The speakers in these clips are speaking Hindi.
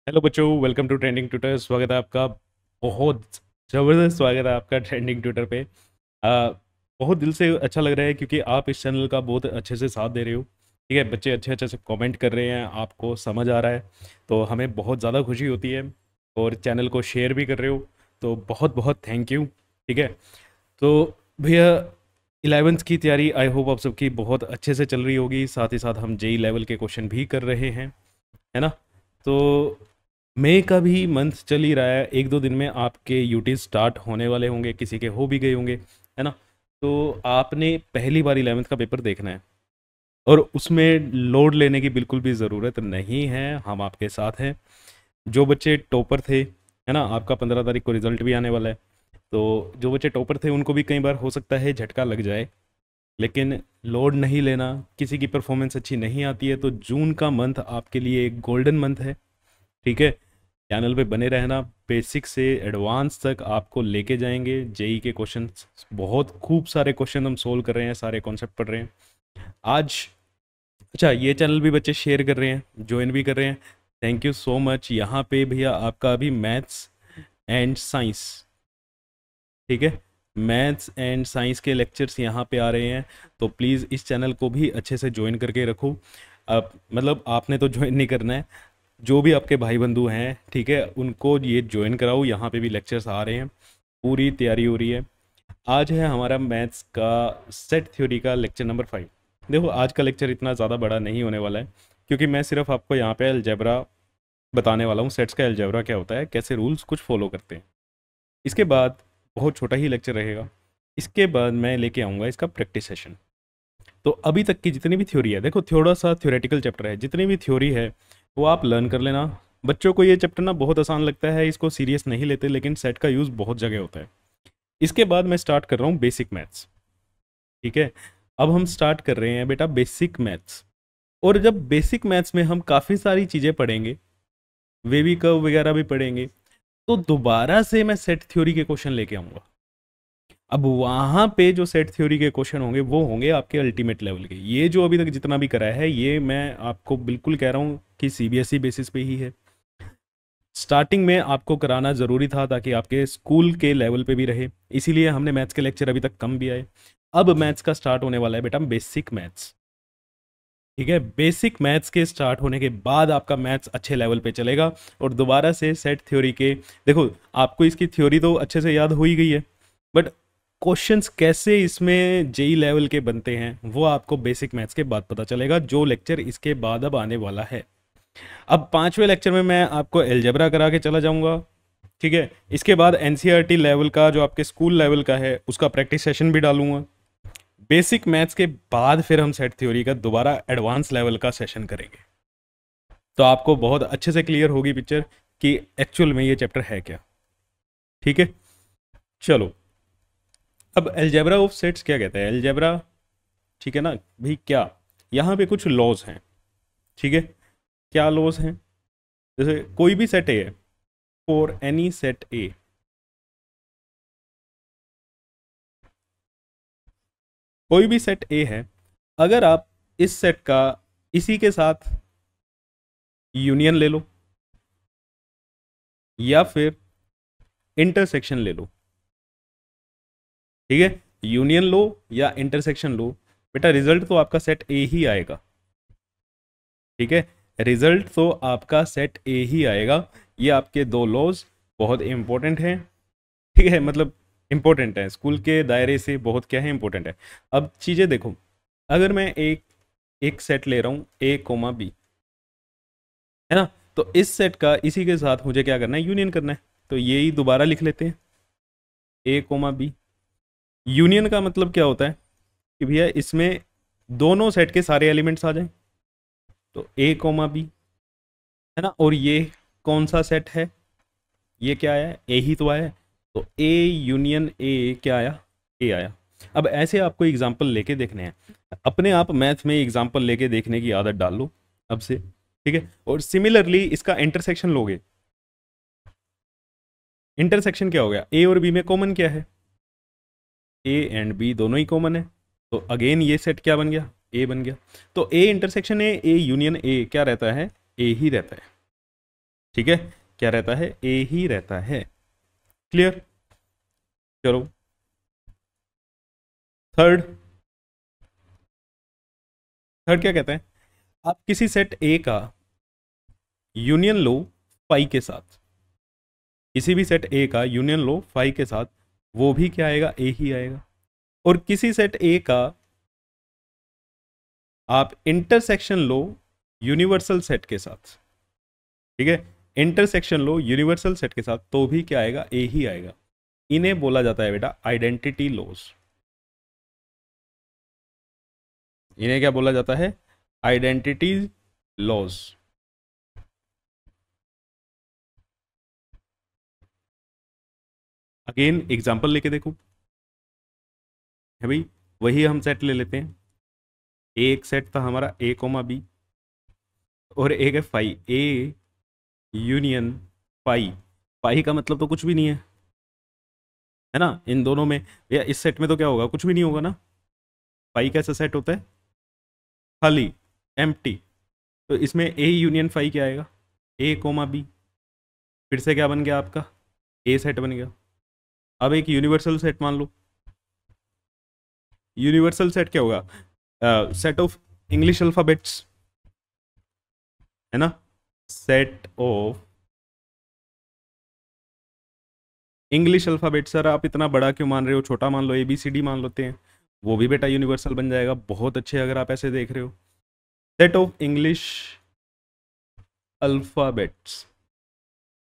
हेलो बच्चों, वेलकम टू ट्रेंडिंग ट्यूटर। स्वागत है आपका। बहुत ज़बरदस्त स्वागत है आपका ट्रेंडिंग ट्यूटर पे। बहुत दिल से अच्छा लग रहा है क्योंकि आप इस चैनल का बहुत अच्छे से साथ दे रहे हो। ठीक है, बच्चे अच्छे अच्छे से कमेंट कर रहे हैं, आपको समझ आ रहा है तो हमें बहुत ज़्यादा खुशी होती है। और चैनल को शेयर भी कर रहे हो तो बहुत बहुत थैंक यू। ठीक है, तो भैया 11th की तैयारी आई होप आप सबकी बहुत अच्छे से चल रही होगी। साथ ही साथ हम जेई लेवल के क्वेश्चन भी कर रहे हैं, है ना। तो मई का भी मंथ चल ही रहा है, एक दो दिन में आपके यूटी स्टार्ट होने वाले होंगे, किसी के हो भी गए होंगे, है ना। तो आपने पहली बार 11th का पेपर देखना है और उसमें लोड लेने की बिल्कुल भी ज़रूरत नहीं है, हम आपके साथ हैं। जो बच्चे टॉपर थे, है ना, आपका 15 तारीख को रिजल्ट भी आने वाला है। तो जो बच्चे टॉपर थे उनको भी कई बार हो सकता है झटका लग जाए, लेकिन लोड नहीं लेना। किसी की परफॉर्मेंस अच्छी नहीं आती है तो जून का मंथ आपके लिए एक गोल्डन मंथ है। ठीक है, चैनल पे बने रहना, बेसिक से एडवांस तक आपको लेके जाएंगे। जेई के क्वेश्चन, बहुत खूब सारे क्वेश्चन हम सोल्व कर रहे हैं, सारे कॉन्सेप्ट पढ़ रहे हैं आज। अच्छा, ये चैनल भी बच्चे शेयर कर रहे हैं, ज्वाइन भी कर रहे हैं, थैंक यू सो मच। यहाँ पे भैया आपका अभी मैथ्स एंड साइंस, ठीक है, मैथ्स एंड साइंस के लेक्चर्स यहाँ पे आ रहे हैं। तो प्लीज़ इस चैनल को भी अच्छे से ज्वाइन करके रखो। अब मतलब आपने तो ज्वाइन नहीं करना है, जो भी आपके भाई बंधु हैं, ठीक है, उनको ये ज्वाइन कराओ। यहाँ पे भी लेक्चर्स आ रहे हैं, पूरी तैयारी हो रही है। आज है हमारा मैथ्स का सेट थ्योरी का लेक्चर नंबर 5। देखो, आज का लेक्चर इतना ज़्यादा बड़ा नहीं होने वाला है क्योंकि मैं सिर्फ आपको यहाँ पे अलजेब्रा बताने वाला हूँ। सेट्स का अलजेब्रा क्या होता है, कैसे रूल्स कुछ फॉलो करते हैं। इसके बाद बहुत छोटा ही लेक्चर रहेगा। इसके बाद मैं लेके आऊँगा इसका प्रैक्टिस सेशन। तो अभी तक की जितनी भी थ्योरी है, देखो थोड़ा सा थ्योरेटिकल चैप्टर है, जितनी भी थ्योरी है वो आप लर्न कर लेना। बच्चों को ये चैप्टर ना बहुत आसान लगता है, इसको सीरियस नहीं लेते, लेकिन सेट का यूज़ बहुत जगह होता है। इसके बाद मैं स्टार्ट कर रहा हूँ बेसिक मैथ्स। ठीक है, अब हम स्टार्ट कर रहे हैं बेटा बेसिक मैथ्स। और जब बेसिक मैथ्स में हम काफ़ी सारी चीज़ें पढ़ेंगे, वेवी कर्व वगैरह भी पढ़ेंगे, तो दोबारा से मैं सेट थ्योरी के क्वेश्चन लेके आऊँगा। अब वहां पे जो सेट थ्योरी के क्वेश्चन होंगे वो होंगे आपके अल्टीमेट लेवल के। ये जो अभी तक जितना भी करा है ये मैं आपको बिल्कुल कह रहा हूँ कि सीबीएसई बेसिस पे ही है। स्टार्टिंग में आपको कराना ज़रूरी था ताकि आपके स्कूल के लेवल पे भी रहे, इसीलिए हमने मैथ्स के लेक्चर अभी तक कम भी आए। अब मैथ्स का स्टार्ट होने वाला है बेटा बेसिक मैथ्स। ठीक है, बेसिक मैथ्स के स्टार्ट होने के बाद आपका मैथ्स अच्छे लेवल पे चलेगा और दोबारा से सेट थ्योरी के, देखो आपको इसकी थ्योरी तो अच्छे से याद हो ही गई है, बट क्वेश्चंस कैसे इसमें जेई लेवल के बनते हैं वो आपको बेसिक मैथ्स के बाद पता चलेगा, जो लेक्चर इसके बाद अब आने वाला है। अब 5वें लेक्चर में मैं आपको एलजेब्रा करा के चला जाऊंगा। ठीक है, इसके बाद एनसीईआरटी लेवल का जो आपके स्कूल लेवल का है उसका प्रैक्टिस सेशन भी डालूंगा। बेसिक मैथ्स के बाद फिर हम सेट थ्योरी का दोबारा एडवांस लेवल का सेशन करेंगे। तो आपको बहुत अच्छे से क्लियर होगी पिक्चर कि एक्चुअल में ये चैप्टर है क्या। ठीक है, चलो। अब एलजेब्रा ऑफ सेट्स क्या कहता है, एलजेब्रा, ठीक है ना भाई, क्या यहाँ पे कुछ लॉज हैं। ठीक है, क्या लॉज हैं, जैसे कोई भी सेट ए है, फॉर एनी सेट ए, कोई भी सेट ए है, अगर आप इस सेट का इसी के साथ यूनियन ले लो या फिर इंटरसेक्शन ले लो, ठीक है, यूनियन लो या इंटरसेक्शन लो, बेटा रिजल्ट तो आपका सेट ए ही आएगा। ठीक है, रिजल्ट तो आपका सेट ए ही आएगा। ये आपके दो लॉज बहुत इंपॉर्टेंट हैं। ठीक है, मतलब इंपॉर्टेंट है, स्कूल के दायरे से बहुत क्या है, इंपॉर्टेंट है। अब चीज़ें देखो, अगर मैं एक एक सेट ले रहा हूँ ए कोमा बी, है ना, तो इस सेट का इसी के साथ मुझे क्या करना है, यूनियन करना है। तो ये ही दोबारा लिख लेते हैं, ए कोमा बी। यूनियन का मतलब क्या होता है कि भैया इसमें दोनों सेट के सारे एलिमेंट्स आ जाएं। तो ए कोमा बी, है ना, और ये कौन सा सेट है, ये क्या आया, ए ही तो आया है। तो ए यूनियन ए क्या आया, ए आया। अब ऐसे आपको एग्जाम्पल लेके देखने हैं, अपने आप मैथ में एग्जाम्पल लेके देखने की आदत डाल लो अब से। ठीक है, और सिमिलरली इसका इंटरसेक्शन लोगे। इंटरसेक्शन क्या हो गया, ए और बी में कॉमन क्या है, ए एंड बी दोनों ही कॉमन है। तो अगेन ये सेट क्या बन गया, ए बन गया। तो A intersection A, A union A क्या रहता है, ए ही रहता है। ठीक है, क्या रहता है, ए ही रहता है। क्लियर। चलो थर्ड, थर्ड क्या कहते हैं, आप किसी सेट ए का यूनियन लो फाई के साथ, किसी भी सेट ए का यूनियन लो फाई के साथ, वो भी क्या आएगा, ए ही आएगा। और किसी सेट ए का आप इंटरसेक्शन लो यूनिवर्सल सेट के साथ, ठीक है, इंटरसेक्शन लो यूनिवर्सल सेट के साथ, तो भी क्या आएगा, ए ही आएगा। इन्हें बोला जाता है बेटा आइडेंटिटी लॉज। इन्हें क्या बोला जाता है, आइडेंटिटी लॉज। अगेन एग्जांपल लेके देखो, है भाई, वही हम सेट ले लेते हैं। एक सेट था हमारा ए कोमा बी, और एक है phi, A union phi. Phi का मतलब तो कुछ भी नहीं है ना, इन दोनों में, या इस सेट में तो क्या होगा, कुछ भी नहीं होगा ना। फाई कैसा सेट होता है, खाली, एम्प्टी। तो इसमें ए यूनियन फाई क्या आएगा, ए कोमा बी, फिर से क्या बन गया आपका, ए सेट बन गया। अब एक यूनिवर्सल सेट मान लो, यूनिवर्सल सेट क्या होगा, सेट ऑफ इंग्लिश अल्फाबेट्स, है ना, set of English alphabet. Sir आप इतना बड़ा क्यों मान रहे हो, छोटा मान लो, ए बी सी डी मान लेते हैं, वो भी बेटा यूनिवर्सल बन जाएगा। बहुत अच्छे, अगर आप ऐसे देख रहे हो, सेट ऑफ इंग्लिश अल्फाबेट्स।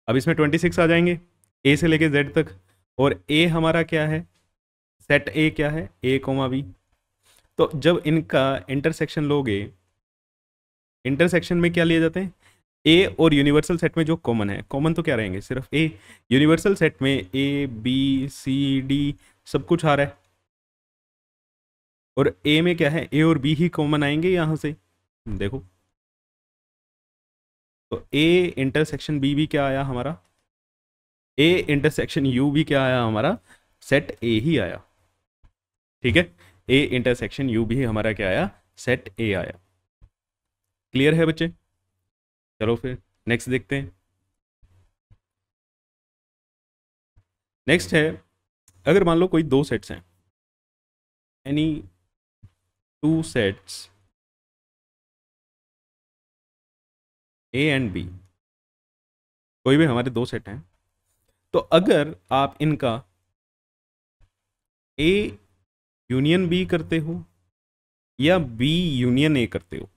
अब इसमें 26 आ जाएंगे, ए से लेके जेड तक, और ए हमारा क्या है, सेट ए क्या है, ए कोमा बी। तो जब इनका इंटरसेक्शन लोगे, इंटरसेक्शन में क्या लिए जाते हैं, ए और यूनिवर्सल सेट में जो कॉमन है, कॉमन तो क्या रहेंगे, सिर्फ ए। यूनिवर्सल सेट में ए बी सी डी सब कुछ आ रहा है, और ए में क्या है, ए और बी ही कॉमन आएंगे यहां से, देखो। तो ए इंटरसेक्शन बी भी क्या आया हमारा, ए इंटरसेक्शन यू भी क्या आया हमारा, सेट ए ही आया। ठीक है, ए इंटरसेक्शन यू भी हमारा क्या आया, सेट ए आया। क्लियर है बच्चे। चलो फिर नेक्स्ट देखते हैं। नेक्स्ट है, अगर मान लो कोई दो सेट्स हैं, any two sets A and B, कोई भी हमारे दो सेट हैं, तो अगर आप इनका ए यूनियन बी करते हो या बी यूनियन ए करते हो,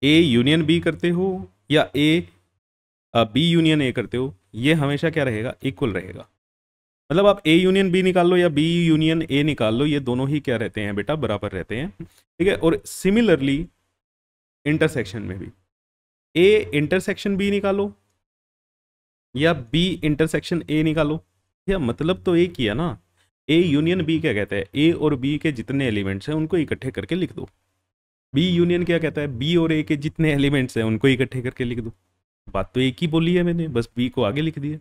ए यूनियन बी करते हो या ए बी यूनियन ए करते हो, ये हमेशा क्या रहेगा, इक्वल रहेगा। मतलब आप ए यूनियन बी निकाल लो या बी यूनियन ए निकाल लो, ये दोनों ही क्या रहते हैं बेटा, बराबर रहते हैं। ठीक है, और सिमिलरली इंटरसेक्शन में भी ए इंटरसेक्शन बी निकालो या बी इंटरसेक्शन ए निकालो, या मतलब तो एक ही है ना। ए यूनियन बी क्या कहता है, ए और बी के जितने एलिमेंट्स हैं उनको इकट्ठे करके लिख दो। बी यूनियन क्या कहता है, बी और ए के जितने एलिमेंट्स हैं उनको इकट्ठे करके लिख दो। बात तो एक ही बोली है मैंने, बस बी को आगे लिख दिया।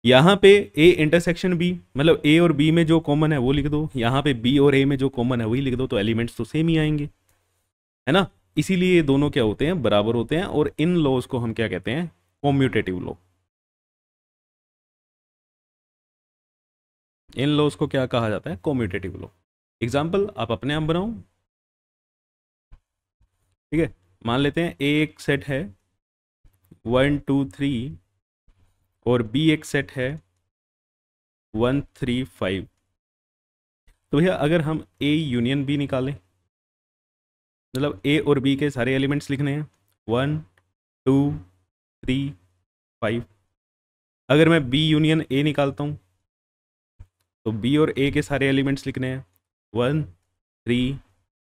यहाँ पे ए इंटरसेक्शन बी, मतलब ए और बी में जो कॉमन है वो लिख दो, यहाँ पे बी और ए में जो कॉमन है वही लिख दो, तो एलिमेंट्स तो सेम ही आएंगे, है ना। इसीलिए ये दोनों क्या होते हैं, बराबर होते हैं। और इन लॉज को हम क्या कहते हैं, कॉम्यूटेटिव लॉ। इन लॉज को क्या कहा जाता है, कॉम्यूटेटिव लॉ। एग्जाम्पल आप अपने आप बनाओ। ठीक है, मान लेते हैं ए एक सेट है 1 2 3, और बी एक सेट है 1 3 5। तो भैया अगर हम ए यूनियन बी निकालें, मतलब ए और बी के सारे एलिमेंट्स लिखने हैं 1 2 3 5। अगर मैं बी यूनियन ए निकालता हूँ, तो बी और ए के सारे एलिमेंट्स लिखने हैं 1 3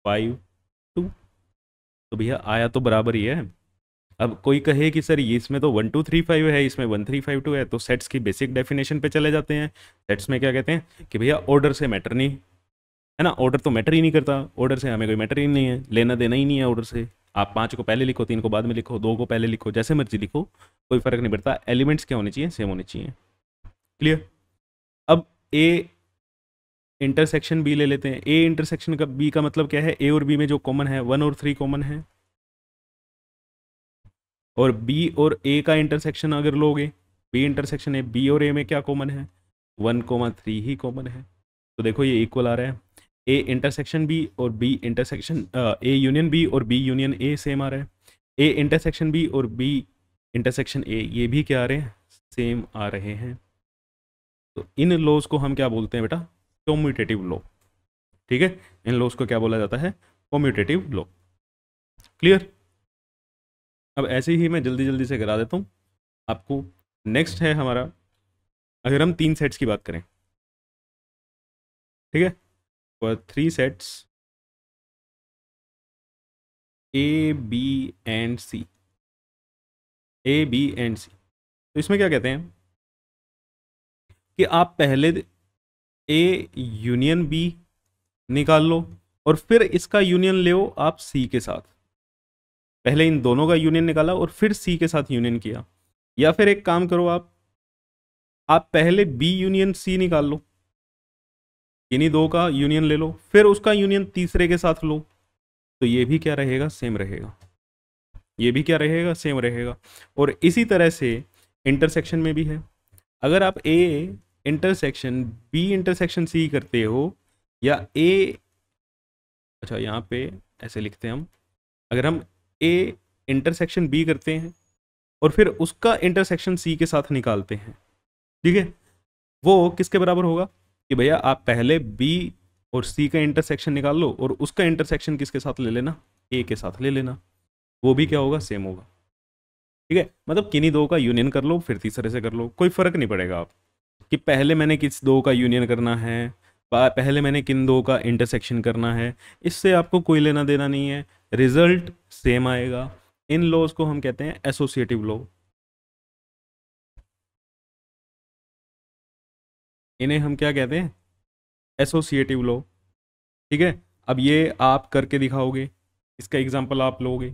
5 2। तो भैया आया तो बराबर ही है। अब कोई कहे कि सर ये इसमें तो 1 2 3 5 है, इसमें 1 3 5 2 है, तो सेट्स की बेसिक डेफिनेशन पे चले जाते हैं। सेट्स में क्या कहते हैं कि भैया ऑर्डर से मैटर नहीं, है ना, ऑर्डर तो मैटर ही नहीं करता, ऑर्डर से हमें कोई मैटर ही नहीं है, लेना देना ही नहीं है ऑर्डर से। आप 5 को पहले लिखो, 3 को बाद में लिखो, 2 को पहले लिखो, जैसे मर्जी लिखो, कोई फर्क नहीं पड़ता। एलिमेंट्स क्या होने चाहिए, सेम होने चाहिए। क्लियर। अब ए इंटरसेक्शन बी ले लेते हैं। ए इंटरसेक्शन का बी का मतलब क्या है, ए और बी में जो कॉमन है 1 और 3 कॉमन है, और बी और ए का इंटरसेक्शन अगर लोगे, बी इंटरसेक्शन है, बी और ए में क्या कॉमन है, 1,3 ही कॉमन है। तो देखो ये इक्वल आ रहा है। ए इंटरसेक्शन बी और B intersection A union B और बी यूनियन ए सेम आ रहा है। ए इंटरसेक्शन बी और बी इंटरसेक्शन ए ये भी क्या आ रहे हैं, सेम आ रहे हैं। तो इन लॉज को हम क्या बोलते हैं बेटा, कम्यूटेटिव लॉ। ठीक है, इन लॉज को क्या बोला जाता है, कम्यूटेटिव लॉ। क्लियर। अब ऐसे ही मैं जल्दी जल्दी से करा देता हूँ आपको। नेक्स्ट है हमारा, अगर हम 3 सेट्स की बात करें, ठीक है, for 3 sets A B and C, A B and C, तो इसमें क्या कहते हैं कि आप पहले ए यूनियन बी निकाल लो और फिर इसका यूनियन ले आप सी के साथ। पहले इन दोनों का यूनियन निकाला और फिर सी के साथ यूनियन किया। या फिर एक काम करो, आप पहले बी यूनियन सी निकाल लो, इन्हीं दो का यूनियन ले लो, फिर उसका यूनियन तीसरे के साथ लो, तो ये भी क्या रहेगा, सेम रहेगा। ये भी क्या रहेगा, सेम रहेगा। और इसी तरह से इंटरसेक्शन में भी है। अगर आप A intersection B intersection C करते हो, या ए, अच्छा यहाँ पे ऐसे लिखते हैं हम, अगर हम ए इंटरसेक्शन बी करते हैं और फिर उसका इंटरसेक्शन सी के साथ निकालते हैं, ठीक है, वो किसके बराबर होगा कि भैया आप पहले बी और सी का इंटरसेक्शन निकाल लो और उसका इंटरसेक्शन किसके साथ ले लेना, ए के साथ ले लेना, वो भी क्या होगा, सेम होगा। ठीक है, मतलब किन्हीं दो का यूनियन कर लो फिर तीसरे से कर लो, कोई फर्क नहीं पड़ेगा आप कि पहले मैंने किस दो का यूनियन करना है, पहले मैंने किन दो का इंटरसेक्शन करना है, इससे आपको कोई लेना देना नहीं है, रिजल्ट सेम आएगा। इन लॉज को हम कहते हैं एसोसिएटिव लॉ। इन्हें हम क्या कहते हैं, एसोसिएटिव लॉ। ठीक है, अब ये आप करके दिखाओगे, इसका एग्जांपल आप लोगे।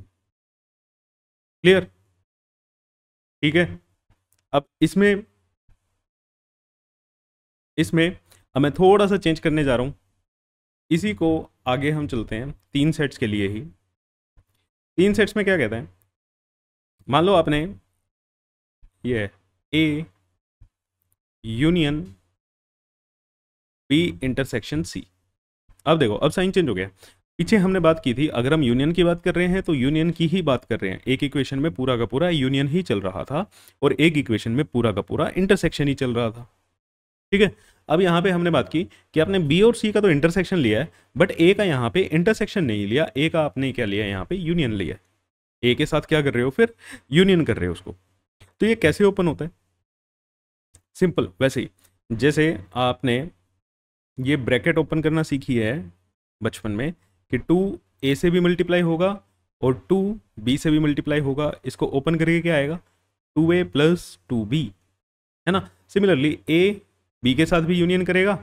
क्लियर। ठीक है, अब इसमें इसमें अब मैं थोड़ा सा चेंज करने जा रहा हूं, इसी को आगे हम चलते हैं 3 सेट्स के लिए ही। 3 सेट्स में क्या कहते हैं, मान लो आपने ये A union B intersection C. अब देखो, अब साइन चेंज हो गया। पीछे हमने बात की थी, अगर हम यूनियन की बात कर रहे हैं तो यूनियन की ही बात कर रहे हैं। एक इक्वेशन में पूरा का पूरा यूनियन ही चल रहा था और एक इक्वेशन में पूरा का पूरा इंटरसेक्शन ही चल रहा था। ठीक है, अब यहाँ पे हमने बात की कि आपने बी और सी का तो इंटरसेक्शन लिया है, बट ए का यहाँ पे इंटरसेक्शन नहीं लिया, ए का आपने क्या लिया, यहाँ पे यूनियन लिया। ए के साथ क्या कर रहे हो, फिर यूनियन कर रहे हो उसको। तो ये कैसे ओपन होता है, सिंपल वैसे ही जैसे आपने ये ब्रैकेट ओपन करना सीखी है बचपन में कि 2a से भी मल्टीप्लाई होगा और 2b से भी मल्टीप्लाई होगा, इसको ओपन करके क्या आएगा, 2a प्लस 2b, है ना। सिमिलरली a b के साथ भी यूनियन करेगा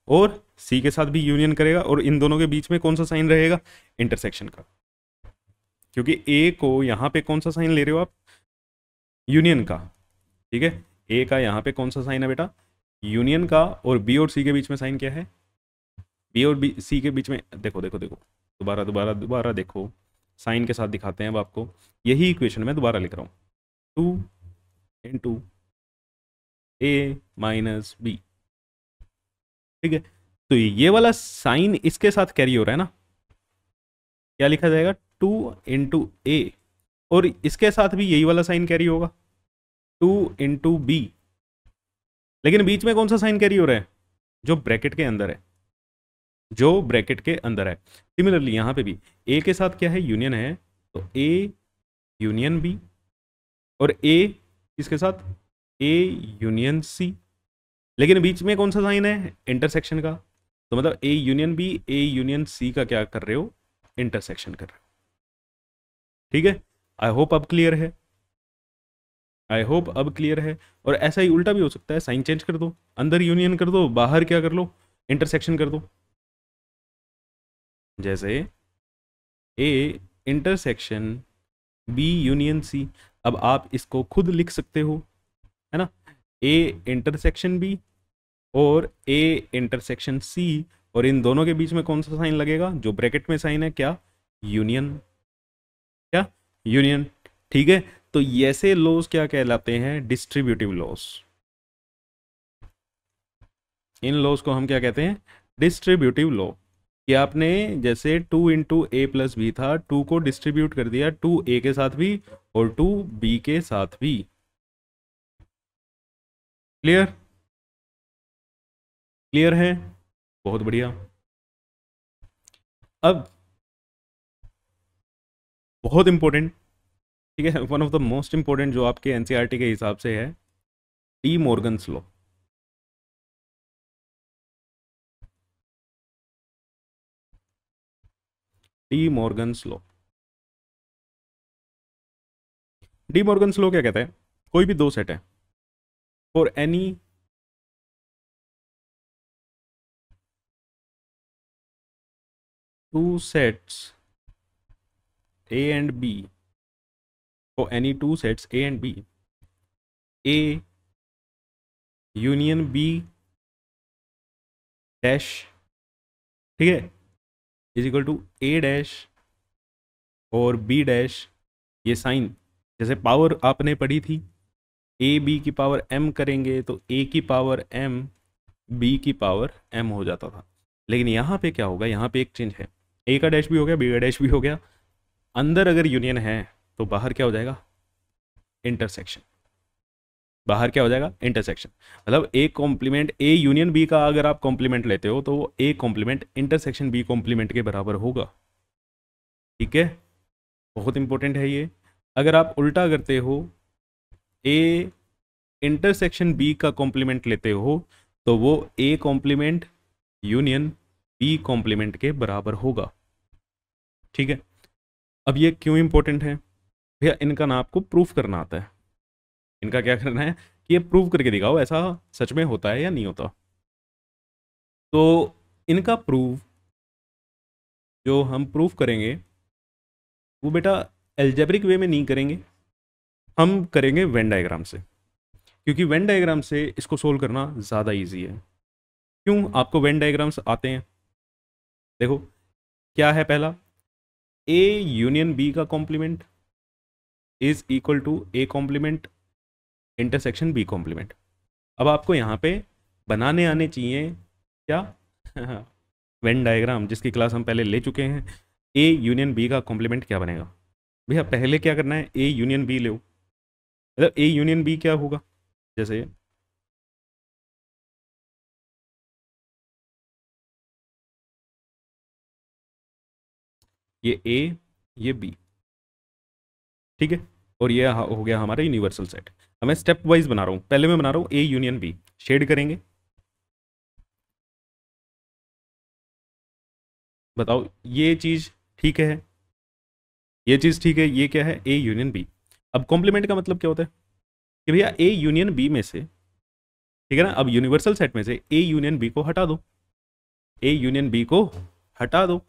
और c के साथ भी यूनियन करेगा, और इन दोनों के बीच में कौन सा साइन रहेगा, इंटरसेक्शन का, क्योंकि a को यहाँ पे कौन सा साइन ले रहे हो आप, यूनियन का। ठीक है, a का यहाँ पे कौन सा साइन है बेटा, यूनियन का, और b और c के बीच में साइन क्या है, बी और बी सी के बीच में, देखो देखो देखो, दोबारा दोबारा दोबारा देखो, साइन के साथ दिखाते हैं अब आपको। यही इक्वेशन मैं दोबारा लिख रहा हूँ, 2 इंटू ए माइनस बी। ठीक है, तो ये वाला साइन इसके साथ कैरी हो रहा है ना, क्या लिखा जाएगा, 2 इंटू ए, और इसके साथ भी यही वाला साइन कैरी होगा, 2 इंटू बी। लेकिन बीच में कौन सा साइन कैरी हो रहा है, जो ब्रैकेट के अंदर है, जो ब्रैकेट के अंदर है। सिमिलरली यहां पे भी ए के साथ क्या है, यूनियन है, तो ए यूनियन बी, और ए किसके साथ, ए यूनियन सी, लेकिन बीच में कौन सा साइन है, इंटरसेक्शन का। तो मतलब A union B, A union C का क्या कर रहे हो, इंटरसेक्शन कर रहे हो। ठीक है, आई होप अब क्लियर है, आई होप अब क्लियर है। और ऐसा ही उल्टा भी हो सकता है, साइन चेंज कर दो, अंदर यूनियन कर दो, बाहर क्या कर लो, इंटरसेक्शन कर दो। जैसे A intersection B union C, अब आप इसको खुद लिख सकते हो, है ना, ए इंटरसेक्शन बी और ए इंटरसेक्शन सी, और इन दोनों के बीच में कौन सा साइन लगेगा, जो ब्रैकेट में साइन है, क्या, यूनियन, क्या, यूनियन। ठीक है, तो ऐसे लॉस क्या कहलाते हैं? Distributive loss. इन लॉस को हम क्या कहते हैं? Distributive law. कि आपने जैसे 2 × A + B था, 2 को डिस्ट्रीब्यूट कर दिया 2A के साथ भी और 2B के साथ भी। क्लियर? क्लियर है? बहुत बढ़िया। अब बहुत इंपॉर्टेंट, ठीक है, one of the most important जो आपके एनसीईआरटी के हिसाब से है, D Morgan's law. D Morgan's law. D Morgan's law क्या कहता है? कोई भी दो सेट है, for any two sets A and B, for any two sets A and B, A union B dash, ठीक है, is equal to A dash और B डैश। ये साइन जैसे पावर आपने पढ़ी थी, A B की पावर M करेंगे तो A की पावर M B की पावर M हो जाता था। लेकिन यहाँ पे क्या होगा? यहाँ पे एक चेंज है, A का डैश भी हो गया, B का डैश भी हो गया। अंदर अगर यूनियन है तो बाहर क्या हो जाएगा? इंटरसेक्शन। बाहर क्या हो जाएगा? इंटरसेक्शन। मतलब A complement A union B का अगर आप कॉम्प्लीमेंट लेते हो तो वो A complement intersection B complement के बराबर होगा। ठीक है, बहुत इंपॉर्टेंट है ये। अगर आप उल्टा करते हो, ए इंटरसेक्शन बी का कॉम्प्लीमेंट लेते हो तो वो A complement union B complement के बराबर होगा। ठीक है, अब ये क्यों इंपॉर्टेंट है भैया? इनका ना आपको प्रूफ करना आता है। इनका क्या करना है कि ये प्रूव करके दिखाओ ऐसा सच में होता है या नहीं होता। तो इनका प्रूव जो हम प्रूफ करेंगे वो बेटा एल्जेब्रिक वे में नहीं करेंगे, हम करेंगे वेन डायग्राम से, क्योंकि वेन डायग्राम से इसको सोल्व करना ज़्यादा इजी है। क्यों? आपको वेन डायग्राम्स आते हैं। देखो क्या है, पहला ए यूनियन बी का complement is equal to A complement intersection B complement. अब आपको यहाँ पे बनाने आने चाहिए क्या? वेन डायग्राम, जिसकी क्लास हम पहले ले चुके हैं। ए यूनियन बी का कॉम्प्लीमेंट क्या बनेगा भैया? पहले क्या करना है? ए यूनियन बी लो। मतलब ए यूनियन बी क्या होगा? जैसे ये ए, ये बी, ठीक है, और ये हो गया हमारा यूनिवर्सल सेट। अब मैं स्टेप वाइज बना रहा हूँ। पहले मैं बना रहा हूँ ए यूनियन बी, शेड करेंगे। बताओ ये चीज़ ठीक है? ये चीज़ ठीक है। ये क्या है? A union B. अब कॉम्प्लीमेंट का मतलब क्या होता है कि भैया ए यूनियन बी में से, ठीक है ना, अब यूनिवर्सल सेट में से ए यूनियन बी को हटा दो, ए यूनियन बी को हटा दो।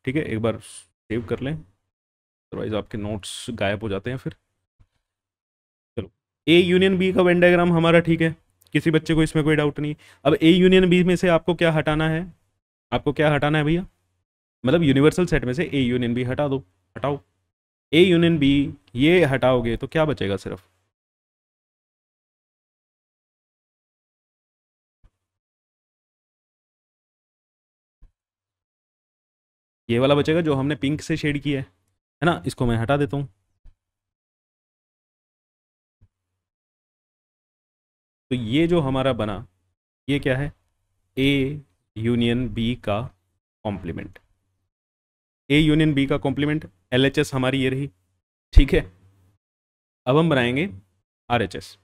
ठीक है, एक बार सेव कर लें, अदरवाइज आपके नोट्स गायब हो जाते हैं फिर। चलो, ए यूनियन बी का वेन डायग्राम हमारा ठीक है, किसी बच्चे को इसमें कोई डाउट नहीं। अब ए यूनियन बी में से आपको क्या हटाना है? आपको क्या हटाना है भैया? मतलब यूनिवर्सल सेट में से ए यूनियन बी हटा दो। हटाओ ए यूनियन बी, ये हटाओगे तो क्या बचेगा? सिर्फ ये वाला बचेगा जो हमने पिंक से शेड किया है ना, इसको मैं हटा देता हूँ। तो ये जो हमारा बना, ये क्या है? ए यूनियन बी का कॉम्प्लीमेंट। ए यूनियन बी का कॉम्प्लीमेंट, एलएचएस हमारी ये रही। ठीक है, अब हम बनाएंगे आरएचएस।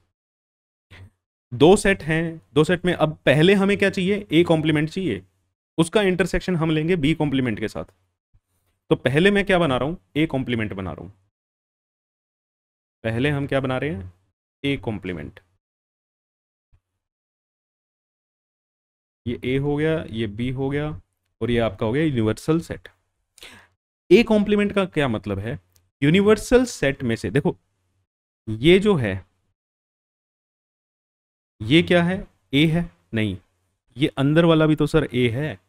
दो सेट हैं, दो सेट में अब पहले हमें क्या चाहिए? ए कॉम्प्लीमेंट चाहिए, उसका इंटरसेक्शन हम लेंगे बी कॉम्प्लीमेंट के साथ। तो पहले मैं क्या बना रहा हूं? ए कॉम्प्लीमेंट बना रहा हूं। पहले हम क्या बना रहे हैं? A complement. ये ए हो गया, ये बी हो गया, और ये आपका हो गया यूनिवर्सल सेट। ए कॉम्प्लीमेंट का क्या मतलब है? यूनिवर्सल सेट में से देखो, ये जो है ये क्या है? ए है? नहीं, ये अंदर वाला भी तो सर ए है।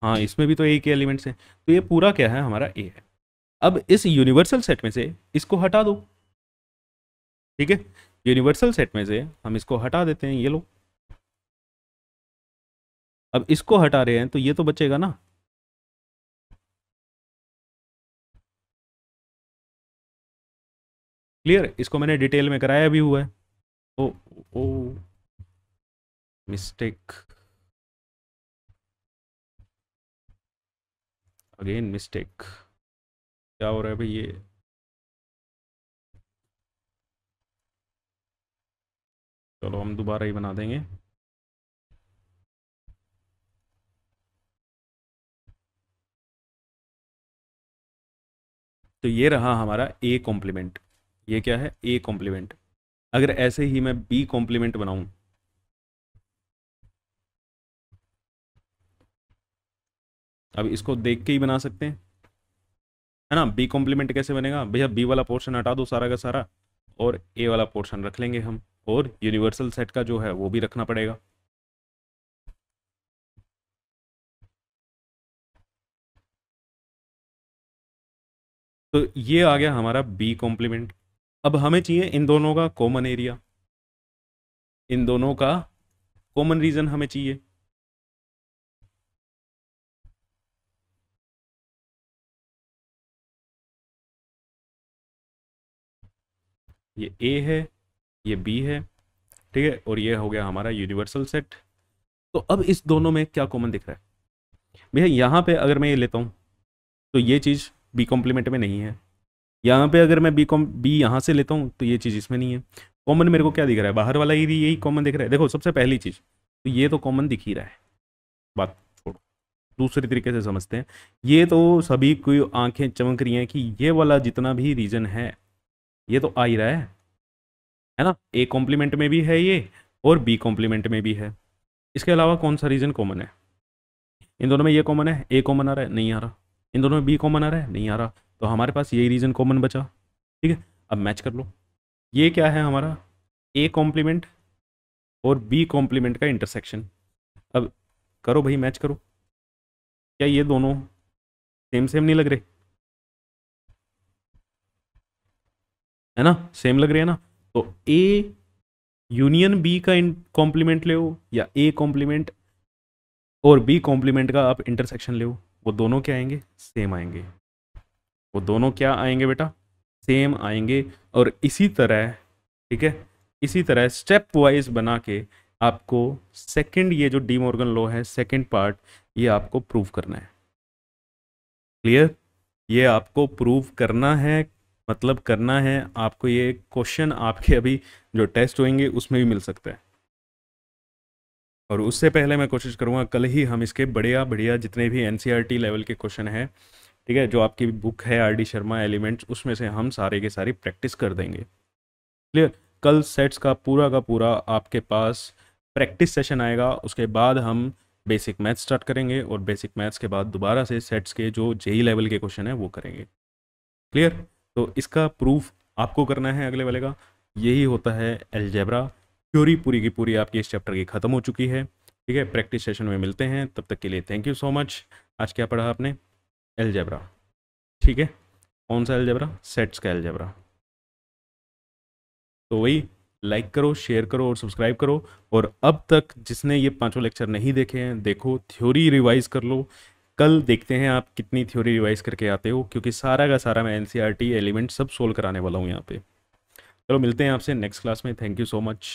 हाँ, इसमें भी तो ए के एलिमेंट्स हैं, तो ये पूरा क्या है? हमारा ए है। अब इस यूनिवर्सल सेट में से इसको हटा दो, ठीक है, यूनिवर्सल सेट में से हम इसको हटा देते हैं, ये लो। अब इसको हटा रहे हैं तो ये तो बचेगा ना, क्लियर। इसको मैंने डिटेल में कराया भी हुआ है। ओ ओ मिस्टेक, अगेन मिस्टेक, क्या हो रहा है भाई ये? चलो हम दोबारा ही बना देंगे। तो ये रहा हमारा ए कॉम्प्लीमेंट, ये क्या है, ए कॉम्प्लीमेंट। अगर ऐसे ही मैं बी कॉम्प्लीमेंट बनाऊं, अब इसको देख के ही बना सकते हैं, है ना। बी कॉम्प्लीमेंट कैसे बनेगा भैया, बी वाला पोर्शन हटा दो सारा का सारा, और ए वाला पोर्शन रख लेंगे हम, और यूनिवर्सल सेट का जो है वो भी रखना पड़ेगा। तो ये आ गया हमारा बी कॉम्प्लीमेंट। अब हमें चाहिए इन दोनों का कॉमन एरिया, इन दोनों का कॉमन रीजन हमें चाहिए। ये ए है, ये बी है, ठीक है, और ये हो गया हमारा यूनिवर्सल सेट। तो अब इस दोनों में क्या कॉमन दिख रहा है भैया, यहाँ पे अगर मैं ये लेता हूँ तो ये चीज़ बी कॉम्प्लीमेंट में नहीं है। यहाँ पे अगर मैं बी यहाँ से लेता हूँ तो ये चीज़ इसमें नहीं है। कॉमन मेरे को क्या दिख रहा है, बाहर वाला ही यही कॉमन दिख रहा है। देखो सबसे पहली चीज़ तो ये तो कॉमन दिख ही रहा है, बात छोड़ो, दूसरे तरीके से समझते हैं। ये तो सभी को आंखें चमक रही हैं कि ये वाला जितना भी रीजन है ये तो आ ही रहा है ना। ए कॉम्प्लीमेंट में भी है ये, और बी कॉम्प्लीमेंट में भी है। इसके अलावा कौन सा रीजन कॉमन है, इन दोनों में ये कॉमन है, ए कॉमन आ रहा है, नहीं आ रहा। इन दोनों में बी कॉमन आ रहा है, नहीं आ रहा। तो हमारे पास यही रीजन कॉमन बचा, ठीक है। अब मैच कर लो, ये क्या है हमारा, ए कॉम्प्लीमेंट और बी कॉम्प्लीमेंट का इंटरसेक्शन। अब करो भाई, मैच करो, क्या ये दोनों सेम सेम नहीं लग रहे, है ना, सेम लग रहे हैं ना। तो ए यूनियन बी का कॉम्प्लीमेंट ले, या ए कॉम्प्लीमेंट और बी कॉम्प्लीमेंट का आप इंटरसेक्शन ले, वो दोनों क्या आएंगे, सेम आएंगे। वो दोनों क्या आएंगे बेटा, सेम आएंगे। और इसी तरह, ठीक है, इसी तरह स्टेप वाइज बना के आपको सेकंड, ये जो डी मॉर्गन लॉ है सेकंड पार्ट, ये आपको प्रूव करना है। क्लियर, ये आपको प्रूव करना है, मतलब करना है आपको। ये क्वेश्चन आपके अभी जो टेस्ट होंगे उसमें भी मिल सकता है, और उससे पहले मैं कोशिश करूँगा कल ही हम इसके बढ़िया बढ़िया जितने भी एनसीईआरटी लेवल के क्वेश्चन हैं, ठीक है, जो आपकी बुक है आर डी शर्मा एलिमेंट्स, उसमें से हम सारे के सारी प्रैक्टिस कर देंगे। क्लियर, कल सेट्स का पूरा आपके पास प्रैक्टिस सेशन आएगा, उसके बाद हम बेसिक मैथ्स स्टार्ट करेंगे, और बेसिक मैथ्स के बाद दोबारा से सेट्स के जो जेई लेवल के क्वेश्चन है वो करेंगे। क्लियर, तो इसका प्रूफ आपको करना है अगले वाले का। यही होता है अलजेब्रा। थ्योरी पूरी की पूरी आपकी इस चैप्टर की ख़त्म हो चुकी है, ठीक है। प्रैक्टिस सेशन में मिलते हैं, तब तक के लिए थैंक यू सो मच। आज क्या पढ़ा आपने, अलजेब्रा, ठीक है। कौन सा अलजेब्रा, सेट्स का अलजेब्रा। तो वही, लाइक करो, शेयर करो और सब्सक्राइब करो। और अब तक जिसने ये पांचों लेक्चर नहीं देखे हैं, देखो, थ्योरी रिवाइज कर लो। कल देखते हैं आप कितनी थ्योरी रिवाइज करके आते हो, क्योंकि सारा का सारा मैं एनसीईआरटी एलिमेंट सब सोल्व कराने वाला हूँ यहाँ पे। चलो मिलते हैं आपसे नेक्स्ट क्लास में, थैंक यू सो मच।